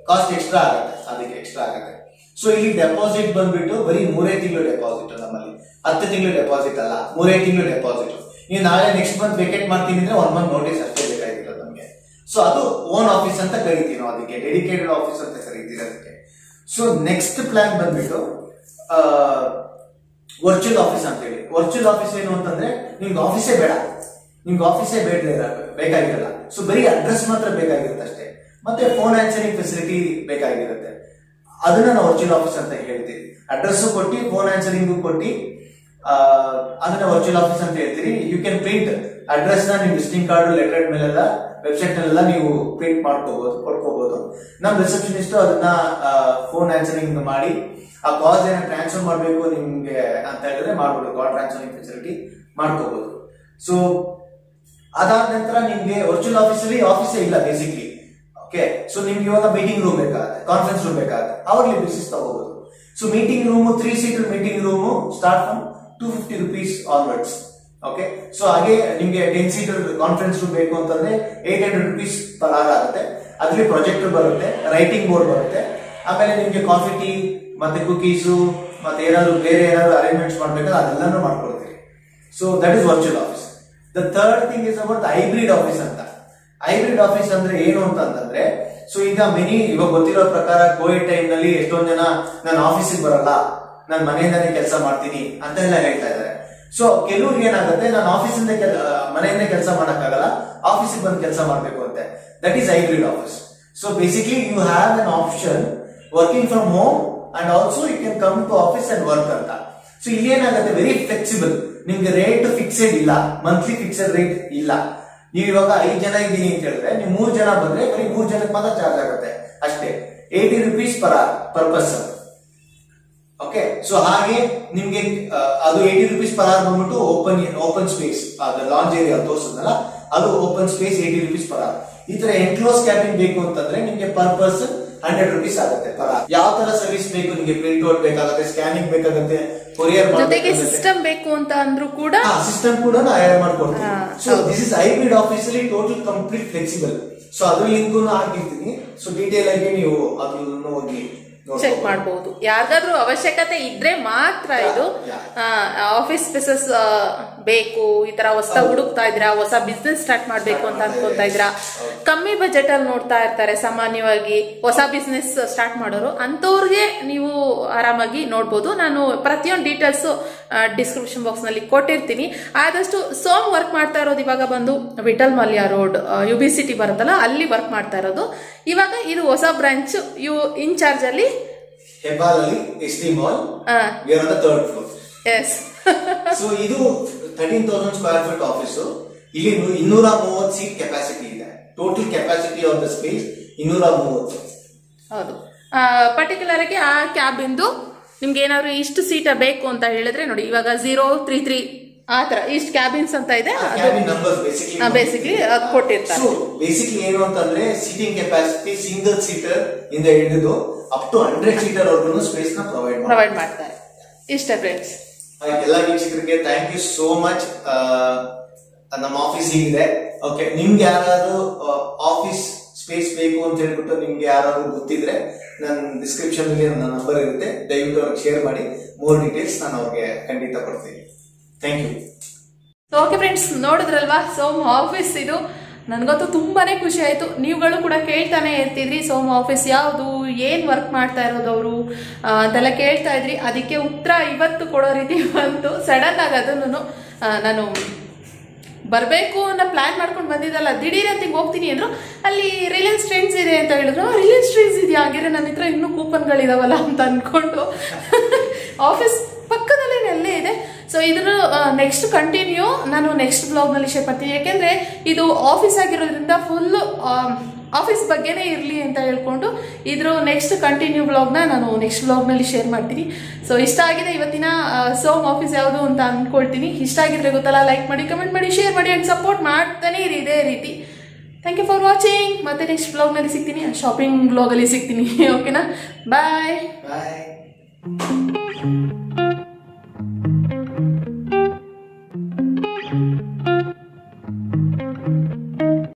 ಕಾಸ್ಟ್ ಎಕ್ಸ್ಟ್ರಾ ಆಗುತ್ತೆ, ಅದಕ್ಕೆ ಎಕ್ಸ್ಟ್ರಾ ಆಗುತ್ತೆ. ಸೊ ಇಲ್ಲಿ ಡೆಪಾಸಿಟ್ ಬಂದ್ಬಿಟ್ಟು ಬರೀ 3 ತಿಂಗಳು ಡೆಪಾಸಿಟ್. ನಮ್ಮಲ್ಲಿ 10 ತಿಂಗಳು ಡೆಪಾಸಿಟ್ ಅಲ್ಲ, 3 ತಿಂಗಳು ಡೆಪಾಸಿಟ್. ನೀವು ನಾಳೆ ನೆಕ್ಸ್ಟ್ ಮಂತ್ ವೇಕೆಟ್ ಮಾಡ್ತೀನಿ ಅಂದ್ರೆ 1 ಮಂತ್ ನೋಟಿಸ್ ಅಷ್ಟೇ ಬೇಕಾಗಿರೋದು ನಮಗೆ. ಸೊ ಅದು ಓನ್ ಆಫೀಸ್ ಅಂತ ಕರಿತೀವಿ ನಾವು, ಅದಕ್ಕೆ ಡೆಡಿಕೇಟೆಡ್ ಆಫೀಸ್ ಅಂತ ಕರಿತೀವಿ ಅದಕ್ಕೆ. ಸೊ ನೆಕ್ಸ್ಟ್ ಪ್ಲಾನ್ ಬಂದ್ಬಿಟ್ಟು ವರ್ಚುವಲ್ ಆಫೀಸ್ ಅಂತ ಹೇಳಿ. ವರ್ಚುವಲ್ ಆಫೀಸ್ ಏನು ಅಂತಂದ್ರೆ, ನಿಮ್ಗೆ ಆಫೀಸೇ ಬೇಡ, ನಿಮ್ಗೆ ಆಫೀಸೇ ಬೇಕಾಗಿರಲ್ಲ. ಸೊ ಬರೀ ಅಡ್ರೆಸ್ ಮಾತ್ರ ಬೇಕಾಗಿರುತ್ತೆ ಅಷ್ಟೇ, ಮತ್ತೆ ಫೋನ್ ಆನ್ಸರಿಂಗ್ ಫೆಸಿಲಿಟಿ ಬೇಕಾಗಿರುತ್ತೆ. ಅದನ್ನ ನಾವು ವರ್ಚುವಲ್ ಆಫೀಸ್ ಅಂತ ಹೇಳ್ತೀವಿ. ಅಡ್ರೆಸ್ ಕೊಟ್ಟು, ಫೋನ್ ಆನ್ಸರಿಂಗ್ ಕೊಟ್ಟು, ಅದನ್ನ ವರ್ಚುವಲ್ ಆಫೀಸ್ ಅಂತ ಹೇಳ್ತೀರಿ. ಯು ಕ್ಯಾನ್ ಪ್ರಿಂಟ್ ಅಡ್ರೆಸ್ ನ ನೀವು ವಿಸಿಟಿಂಗ್ ಕಾರ್ಡ್, ಲೆಟರ್ ಮೇಲೆಲ್ಲ, ವೆಬ್ಸೈಟ್ ನಲ್ಲೆಲ್ಲ ನೀವು ಪ್ರಿಂಟ್ ಮಾಡ್ಕೋಬಹುದು, ಕೊಟ್ಕೋಬಹುದು. ನಮ್ ರಿಸೆಪ್ಷನಿಸ್ಟ್ ಅದನ್ನ ಫೋನ್ ಆನ್ಸರಿಂಗ್ ಮಾಡಿ, ಆ ಕಾಲ್ ಏನ ಟ್ರಾನ್ಸ್ಫರ್ ಮಾಡಬೇಕು ನಿಮ್ಗೆ ಅಂತ ಹೇಳಿದ್ರೆ ಮಾಡ್ಬೋದು, ಕಾಲ್ ಟ್ರಾನ್ಸ್ಫರಿಂಗ್ ಫೆಸಿಲಿಟಿ ಮಾಡ್ಕೋಬಹುದು. ಸೊ ಅದಾದ ನಂತರ ನಿಮ್ಗೆ ವರ್ಚುವಲ್ ಆಫೀಸ್ ಅಲ್ಲಿ ಆಫೀಸೇ ಇಲ್ಲ ಬೇಸಿಕ್ಲಿ. ಓಕೆ, ಸೊ ನಿಮ್ಗೆ ಇವಾಗ ಮೀಟಿಂಗ್ ರೂಮ್ ಬೇಕಾಗುತ್ತೆ, ಕಾನ್ಫರೆನ್ಸ್ ರೂಮ್ ಬೇಕಾಗುತ್ತೆ, ಅವರ್ಲಿ ಬೇಸಿಸ್ ತಗೋಬಹುದು. So meeting room 3 seater meeting room start from 250 rupees onwards. Okay, so ಹಾಗೆ ನಿಮ್ಗೆ 10 ಸೀಟರ್ ಕಾನ್ಫರೆನ್ಸ್ ರೂಮ್ ಬೇಕು ಅಂತಂದ್ರೆ 800 rupees per hour ಆಗುತ್ತೆ. ಅದ್ರಲ್ಲಿ ಪ್ರೊಜೆಕ್ಟರ್ ಬರುತ್ತೆ, ರೈಟಿಂಗ್ ಬೋರ್ಡ್ ಬರುತ್ತೆ, ಆಮೇಲೆ ನಿಮ್ಗೆ ಕಾಫಿ ಟೀ ಮತ್ತೆ ಕುಕೀಸು ಮತ್ತೆ ಏನಾದ್ರು ಬೇರೆ ಏನಾದ್ರು ಅರೇಂಜ್ಮೆಂಟ್ಸ್ ಮಾಡ್ಬೇಕಾದ್ರೆ ಅದೆಲ್ಲಾನು ಮಾಡ್ಕೊಡ್ತೀವಿ. So that is virtual office. The third thing is about hybrid office ಅಂತ. ಹೈಬ್ರಿಡ್ ಆಫೀಸ್ ಅಂದ್ರೆ ಏನು ಅಂತಂದ್ರೆ, ಸೊ ಈಗ ಇವಾಗ ಗೊತ್ತಿರೋ ಪ್ರಕಾರ ಕೋವಿಡ್ ಟೈಮ್ ನಲ್ಲಿ ಎಷ್ಟೊಂದ್ ಜನ ನಾನು ಆಫೀಸಿಗೆ ಬರಲ್ಲ, ನಾನು ಮನೆಯಿಂದಾನೇ ಕೆಲಸ ಮಾಡ್ತೀನಿ ಅಂತ ಎಲ್ಲ ಹೇಳ್ತಾ ಇದ್ದಾರೆ. ಸೊ ಕೆಲವ್ರಿಗೆ ಏನಾಗುತ್ತೆ, ನಾನು ಆಫೀಸಿಂದ ಮನೆಯಿಂದ ಕೆಲಸ ಮಾಡಕ್ಕಾಗಲ್ಲ, ಆಫೀಸಿಗೆ ಬಂದು ಕೆಲಸ ಮಾಡ್ಬೇಕು ಅಂತೆ. That is hybrid office. So basically you have an option working from home and also you can come to office and work ಅಂತ. ಸೊ ಇಲ್ಲಿ ಏನಾಗುತ್ತೆ, ವೆರಿ ಫ್ಲೆಕ್ಸಿಬಲ್. ನಿಮ್ಗೆ ರೇಟ್ ಫಿಕ್ಸೆಡ್ ಇಲ್ಲ, ಮಂತ್ಲಿ ಫಿಕ್ಸೆಡ್ ರೇಟ್ ಇಲ್ಲ. ನೀವು ಇವಾಗ 5 ಜನ ಇದ್ದೀನಿ ಅಂತ ಹೇಳಿದ್ರೆ, ನೀವು 3 ಜನ ಬಂದ್ರೆ ಬರೀ 3 ಜನಕ್ಕೆ ಮಾತ್ರ ಚಾರ್ಜ್ ಆಗುತ್ತೆ ಅಷ್ಟೇ. 80 rupees per hour per person. Okay, so ಹಾಗೆ ನಿಮ್ಗೆ ಅದು 80 rupees per hour ಬಂದ್ಬಿಟ್ಟು ಓಪನ್ ಸ್ಪೇಸ್, ಅದು ಲಾಂಜ್ ಏರಿಯಾ ತೋರಿಸಿದ್ನಲ್ಲ, ಅದು open space 80 rupees per hour. ಈ ತರ ಎನ್ಕ್ಲೋಸ್ ಕ್ಯಾಬಿನ್ ಬೇಕು ಅಂತಂದ್ರೆ ನಿಮ್ಗೆ ಪರ್ ಪರ್ಸನ್ 100 rupees ಆಗುತ್ತೆ ಪರ್ ಅವರ್. ಯಾವ ತರ ಸರ್ವಿಸ್ ಬೇಕು ನಿಮ್ಗೆ, ಪ್ರಿಂಟ್ ಔಟ್ ಬೇಕಾಗುತ್ತೆ, ಸ್ಕ್ಯಾನಿಂಗ್ ಬೇಕಾಗುತ್ತೆ, ಕೊರಿಯರ್ ಜೊತೆಗೆ ಸಿಸ್ಟಮ್ ಬೇಕು ಅಂತ ಅಂದ್ರೂ ಕೂಡ ಸಿಸ್ಟಮ್ ಕೂಡ ಹೈರ್ ಮಾಡ್ಕೊಡ್ತೀವಿ. So this is hybrid office ಅಲ್ಲಿ ಟೋಟಲ್ ಕಂಪ್ಲೀಟ್ ಫ್ಲೆಕ್ಸಿಬಲ್. ಸೊ ಅದ್ರ ಲಿಂಕ್ ಹಾಕಿರ್ತೀನಿ. ಸೊ ಡೀಟೇಲ್ ಆಗಿ ನೀವು ಅದನ್ನು ಹೋಗಿ ಚೆಕ್ ಮಾಡಬಹುದು. ಯಾರಿಗಾದ್ರೂ ಅವಶ್ಯಕತೆ ಇದ್ರೆ ಮಾತ್ರ ಇದು ಆಫೀಸ್ ಸ್ಪೇಸಸ್ ಬೇಕು, ಈ ತರ ಹೊಸ ಹುಡುಕ್ತಾ ಇದ್ದೀರಾ, ಹೊಸ ಬಿಸ್ನೆಸ್ ಸ್ಟಾರ್ಟ್ ಮಾಡ್ಬೇಕು ಅಂತ ಅನ್ಕೊಂತಾ ಇದ್ದೀರಾ, ಕಮ್ಮಿ ಬಜೆಟ್ ಅಲ್ಲಿ ನೋಡ್ತಾ ಇರ್ತಾರೆ ಸಾಮಾನ್ಯವಾಗಿ ಹೊಸ ಬಿಸ್ನೆಸ್ ಸ್ಟಾರ್ಟ್ ಮಾಡೋರು, ಅಂತವ್ರಿಗೆ ನೀವು ಆರಾಮಾಗಿ ನೋಡ್ಬೋದು. ನಾನು ಪ್ರತಿಯೊಂದು ಡೀಟೇಲ್ಸ್ ಡಿಸ್ಕ್ರಿಪ್ಷನ್ ಬಾಕ್ಸ್ ನಲ್ಲಿ ಕೊಟ್ಟಿರ್ತೀನಿ. ಆದಷ್ಟು ಸೋಮ್ ವರ್ಕ್ ಮಾಡ್ತಾ ಇರೋದು ಇವಾಗ ಬಂದು Vittal Mallya road UB city ಬರುತ್ತಲ್ಲ, ಅಲ್ಲಿ ವರ್ಕ್ ಮಾಡ್ತಾ ಇರೋದು. ಇವಾಗ ಇದು ಹೊಸ ಬ್ರಾಂಚ್ ಇನ್ಚಾರ್ಜ್ ಅಲ್ಲಿ ಹೆಬ್ಬಾಲಲ್ಲಿ SD mall, we are on the 3rd floor. Yes. So ಇದು 13,000 ಸ್ಕ್ವೇರ್ ಫೀಟ್ ಆಫೀಸ್. ಇಲ್ಲಿ 230 ಸೀಟ್ ಕೆಪಾಸಿಟಿ ಇದೆ. Total capacity of the space 230. ಹೌದು. ಪರ್ಟಿಕ್ಯುಲರ್ ಆಗಿ ಆ ಕ್ಯಾಬ್ ಇಂದು ನಿಮ್ಗೆ ಏನಾದ್ರು ಇಷ್ಟು ಸೀಟ್ ಬೇಕು ಅಂತ ಹೇಳಿದ್ರೆ ನೋಡಿ, ಇವಾಗ 033 ಆ ತರ ಇಷ್ಟು ಕ್ಯಾಬಿನ್ಸ್ ಅಂತ ಇದೆ, ಬೇಸಿಕ್ಲಿ ಕೊಟ್ಟಿರ್ತಾರೆ. ಬೇಸಿಕ್ಲಿ ಏನು ಅಂತಂದ್ರೆ ಸೀಟಿಂಗ್ ಕೆಪಾಸಿಟಿ ಸಿಂಗಲ್ ಸೀಟರ್ ಇಂದ ಹಿಡಿದು ಅಪ್ ಟು 100 ಸೀಟರ್ ವರ್ಗು ಸ್ಪೇಸ್ ನ ಪ್ರೊವೈಡ್ ಮಾಡ್ತಾರೆ. ಇಷ್ಟೇ ಫ್ರೆಂಡ್ಸ್. ಎಲ್ಲ ವೀಕ್ಷಕರಿಗೆ ಥ್ಯಾಂಕ್ ಯು ಸೋ ಮಚ್. ನಮ್ಮ ಆಫೀಸ್ ಹೀಗಿದೆ. ಓಕೆ, ನಿಮ್ಗೆ ಯಾರಾದ್ರೂ ಆಫೀಸ್ ಸ್ಪೇಸ್ ಬೇಕು ಅಂತ ಹೇಳ್ಬಿಟ್ಟು ನಿಮ್ಗೆ ಯಾರಾದ್ರೂ ಗೊತ್ತಿದ್ರೆ ನನ್ನ ಡಿಸ್ಕ್ರಿಪ್ಷನ್ ಅಲ್ಲಿ ನನ್ನ ನಂಬರ್ ಇರುತ್ತೆ, ದಯವಿಟ್ಟು ಅವ್ರಿಗೆ ಶೇರ್ ಮಾಡಿ. ಮೋರ್ ಡೀಟೇಲ್ಸ್ ನಾನು ಅವ್ರಿಗೆ ಖಂಡಿತ ಕೊಡ್ತೀನಿ. Thank you. ಓಕೆ ಫ್ರೆಂಡ್ಸ್, ನೋಡಿದ್ರಲ್ವಾ ಸೋಮ್ ಆಫೀಸ್ ಇದು. ನನಗಂತೂ ತುಂಬಾನೇ ಖುಷಿ ಆಯ್ತು. ನೀವುಗಳು ಕೂಡ ಕೇಳ್ತಾನೆ ಇರ್ತಿದ್ರಿ ಸೋಮ್ ಆಫೀಸ್ ಯಾವುದು, ಏನ್ ವರ್ಕ್ ಮಾಡ್ತಾ ಇರೋದು ಅವರು ಅಂತೆಲ್ಲ ಕೇಳ್ತಾ ಇದ್ರಿ. ಅದಕ್ಕೆ ಉತ್ತರ ಇವತ್ತು ಕೊಡೋ ರೀತಿ ಬಂತು. ಸಡನ್ ಆಗಿ ಅದನ್ನು ನಾನು ಬರಬೇಕು ಅನ್ನೋ ಪ್ಲಾನ್ ಮಾಡ್ಕೊಂಡು ಬಂದಿದ್ದಲ್ಲ, ದಿಢೀರ್ ಅಂತ ಹೋಗ್ತೀನಿ ಅಂದ್ರು. ಅಲ್ಲಿ ರಿಲಯನ್ಸ್ ಟ್ರೆಂಡ್ಸ್ ಇದೆ ಅಂತ ಹೇಳಿದ್ರು. ರಿಲಯನ್ಸ್ ಟ್ರೆಂಡ್ಸ್ ಇದೆಯಾ, ಹಾಗಿದ್ರೆ ನನ್ನ ಹತ್ರ ಇನ್ನೂ ಕೂಪನ್ಗಳಿದಾವಲ್ಲ ಅಂತ ಅನ್ಕೊಂಡು ಆಫೀಸ್ ಪಕ್ಕದಲ್ಲೇ ಅಲ್ಲೇ ಇದೆ. ಸೊ ಇದ್ರ ನೆಕ್ಸ್ಟ್ ಕಂಟಿನ್ಯೂ ನಾನು ನೆಕ್ಸ್ಟ್ ಬ್ಲಾಗ್ ನಲ್ಲಿ ಶೇರ್ ಮಾಡ್ತೀನಿ. ಯಾಕೆಂದ್ರೆ ಇದು ಆಫೀಸ್ ಆಗಿರೋದ್ರಿಂದ ಫುಲ್ ಆಫೀಸ್ ಬಗ್ಗೆನೇ ಇರಲಿ ಅಂತ ಹೇಳ್ಕೊಂಡು ಇದ್ರ ನೆಕ್ಸ್ಟ್ ಕಂಟಿನ್ಯೂ ಬ್ಲಾಗ್ನ ನಾನು ನೆಕ್ಸ್ಟ್ ಬ್ಲಾಗ್ನಲ್ಲಿ ಶೇರ್ ಮಾಡ್ತೀನಿ. ಸೊ ಇಷ್ಟ ಆಗಿದೆ ಇವತ್ತಿನ ಸೋಮ್ ಆಫೀಸ್ ಯಾವುದು ಅಂತ ಅನ್ಕೊಳ್ತೀನಿ. ಇಷ್ಟ ಆಗಿದ್ರೆ ಗೊತ್ತಲ್ಲ, ಲೈಕ್ ಮಾಡಿ, ಕಮೆಂಟ್ ಮಾಡಿ, ಶೇರ್ ಮಾಡಿ ಅಂಡ್ ಸಪೋರ್ಟ್ ಮಾಡ್ತಾನೆ ಇರಿ ಇದೇ ರೀತಿ. Thank you for watching. ಮತ್ತೆ ನೆಕ್ಸ್ಟ್ ಬ್ಲಾಗ್ನಲ್ಲಿ ಸಿಗ್ತೀನಿ, ಶಾಪಿಂಗ್ ಬ್ಲಾಗಲ್ಲಿ ಸಿಗ್ತೀನಿ. ಓಕೆನಾ, ಬಾಯ್.